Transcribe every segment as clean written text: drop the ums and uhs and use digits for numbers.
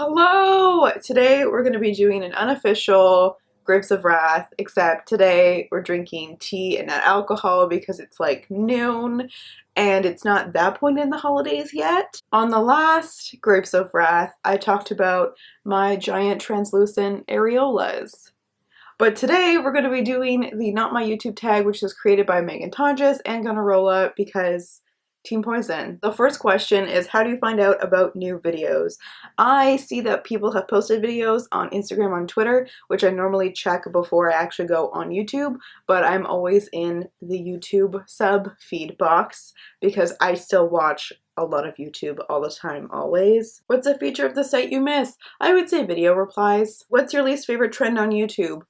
Hello! Today we're going to be doing an unofficial Grapes of Wrath, except today we're drinking tea and not alcohol because it's like noon and it's not that point in the holidays yet. On the last Grapes of Wrath, I talked about my giant translucent areolas. But today we're going to be doing the Not My YouTube tag, which is created by Megan Tonjes and Gunnarolla because Team Poison. The first question is, how do you find out about new videos? I see that people have posted videos on Instagram, on Twitter, which I normally check before I actually go on YouTube, but I'm always in the YouTube sub feed box because I still watch a lot of YouTube all the time, always. What's a feature of the site you miss? I would say video replies. What's your least favorite trend on YouTube?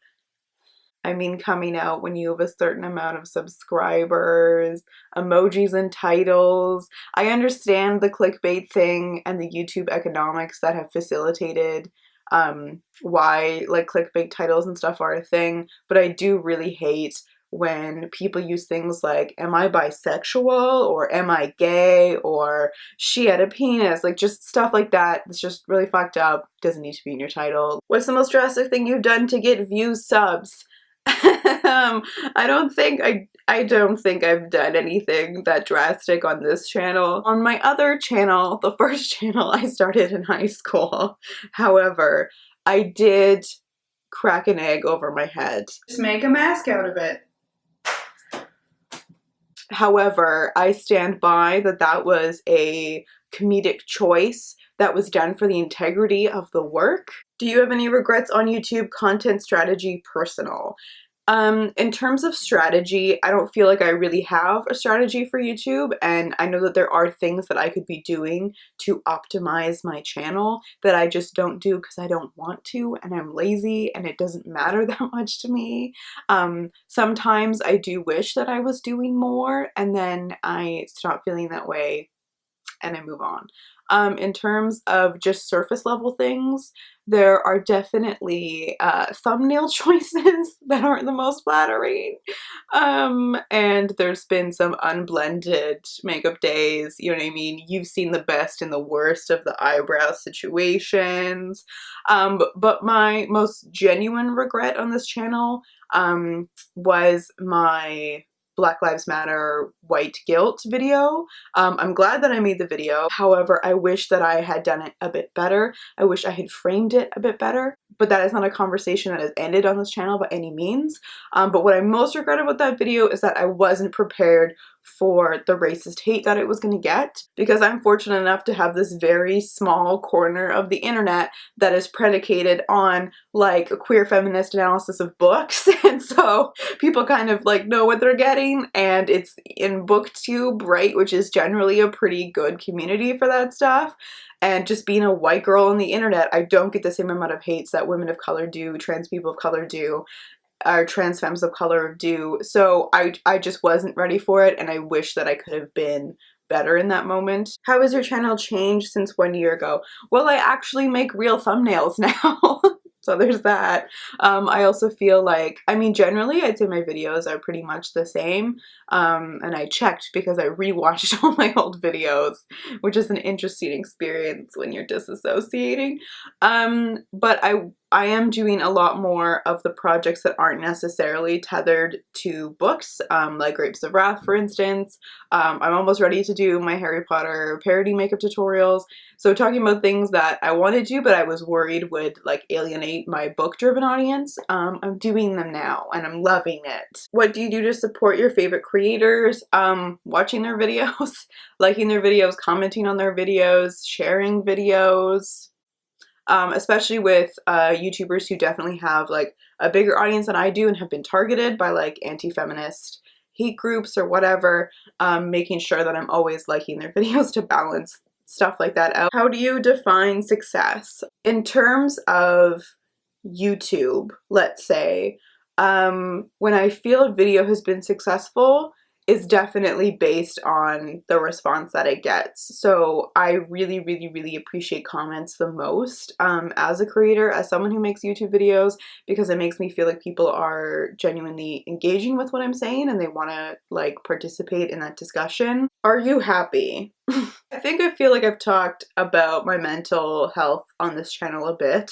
I mean, coming out when you have a certain amount of subscribers, emojis and titles. I understand the clickbait thing and the YouTube economics that have facilitated why like clickbait titles and stuff are a thing, but I do really hate when people use things like, am I bisexual, or am I gay, or she had a penis, like just stuff like that. It's just really fucked up, doesn't need to be in your title. What's the most drastic thing you've done to get views, subs? I don't think I've done anything that drastic on this channel. On my other channel, the first channel I started in high school, however, I did crack an egg over my head. Just make a mask out of it. However, I stand by that was a comedic choice that was done for the integrity of the work. Do you have any regrets on YouTube? Content strategy, personal. In terms of strategy, I don't feel like I really have a strategy for YouTube, and I know that there are things that I could be doing to optimize my channel that I just don't do because I don't want to, and I'm lazy and it doesn't matter that much to me. Sometimes I do wish that I was doing more, and then I stop feeling that way and I move on. In terms of just surface level things, there are definitely thumbnail choices that aren't the most flattering. And there's been some unblended makeup days, you know what I mean? You've seen the best and the worst of the eyebrow situations. But my most genuine regret on this channel was my Black Lives Matter white guilt video. I'm glad that I made the video. However, I wish that I had done it a bit better. I wish I had framed it a bit better, but that is not a conversation that has ended on this channel by any means. But what I most regret about that video is that I wasn't prepared for the racist hate that it was going to get, because I'm fortunate enough to have this very small corner of the internet that is predicated on like a queer feminist analysis of books, and so people kind of like know what they're getting, and it's in booktube, right, which is generally a pretty good community for that stuff. And just being a white girl on the internet, I don't get the same amount of hates that women of color do, trans people of color do, or trans femmes of color do. So I just wasn't ready for it, and I wish that I could have been better in that moment. How has your channel changed since 1 year ago? Well, I actually make real thumbnails now. So there's that. I also feel like, I mean, generally I'd say my videos are pretty much the same. And I checked because I rewatched all my old videos, which is an interesting experience when you're disassociating. But I am doing a lot more of the projects that aren't necessarily tethered to books, like Grapes of Wrath, for instance. I'm almost ready to do my Harry Potter parody makeup tutorials. So talking about things that I wanted to, but I was worried would like alienate my book-driven audience, I'm doing them now and I'm loving it. What do you do to support your favorite creators? Watching their videos, liking their videos, commenting on their videos, sharing videos. Especially with YouTubers who definitely have like a bigger audience than I do and have been targeted by like anti-feminist hate groups or whatever, making sure that I'm always liking their videos to balance stuff like that out. How do you define success? In terms of YouTube, let's say, when I feel a video has been successful, is definitely based on the response that it gets. So I really, really, really appreciate comments the most as a creator, as someone who makes YouTube videos, because it makes me feel like people are genuinely engaging with what I'm saying and they want to like participate in that discussion. Are you happy? I think I feel like I've talked about my mental health on this channel a bit.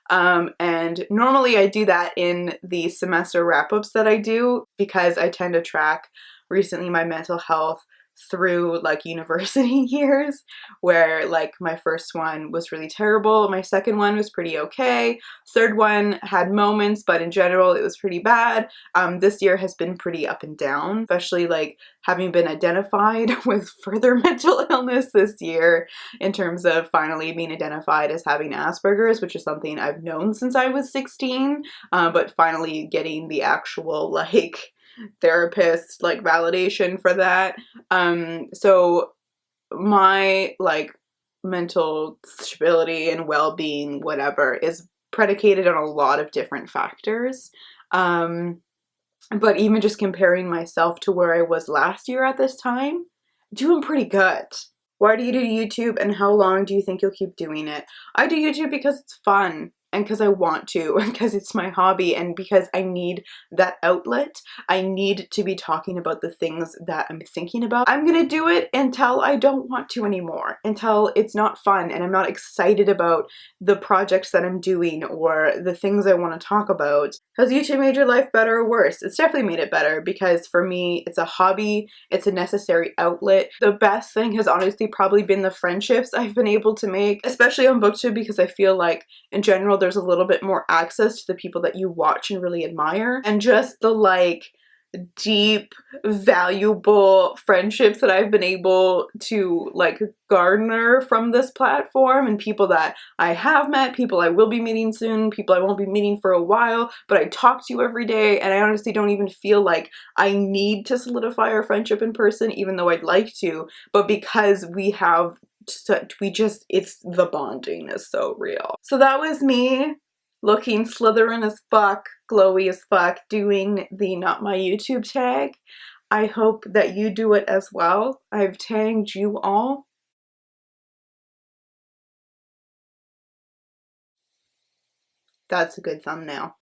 And normally I do that in the semester wrap-ups that I do because I tend to track recently my mental health through like university years, where like my first one was really terrible, my second one was pretty okay, third one had moments, but in general it was pretty bad. This year has been pretty up and down, especially like having been identified with further mental illness this year, in terms of finally being identified as having Asperger's, which is something I've known since I was 16, but finally getting the actual like therapist like validation for that. So my like mental stability and well-being, whatever, is predicated on a lot of different factors. But even just comparing myself to where I was last year at this time, doing pretty good. Why do you do YouTube and how long do you think you'll keep doing it? I do YouTube because it's fun and because I want to and because it's my hobby and because I need that outlet. I need to be talking about the things that I'm thinking about. I'm gonna do it until I don't want to anymore, until it's not fun and I'm not excited about the projects that I'm doing or the things I want to talk about. Has YouTube made your life better or worse? It's definitely made it better because for me, it's a hobby, it's a necessary outlet. The best thing has honestly probably been the friendships I've been able to make, especially on BookTube, because I feel like in general there's a little bit more access to the people that you watch and really admire, and just the like deep, valuable friendships that I've been able to like garner from this platform, and people that I have met, people I will be meeting soon, people I won't be meeting for a while, but I talk to you every day, and I honestly don't even feel like I need to solidify our friendship in person, even though I'd like to, but because we have it's the bonding is so real. So that was me looking Slytherin as fuck, glowy as fuck, doing the not my YouTube tag. I hope that you do it as well. I've tagged you all. That's a good thumbnail.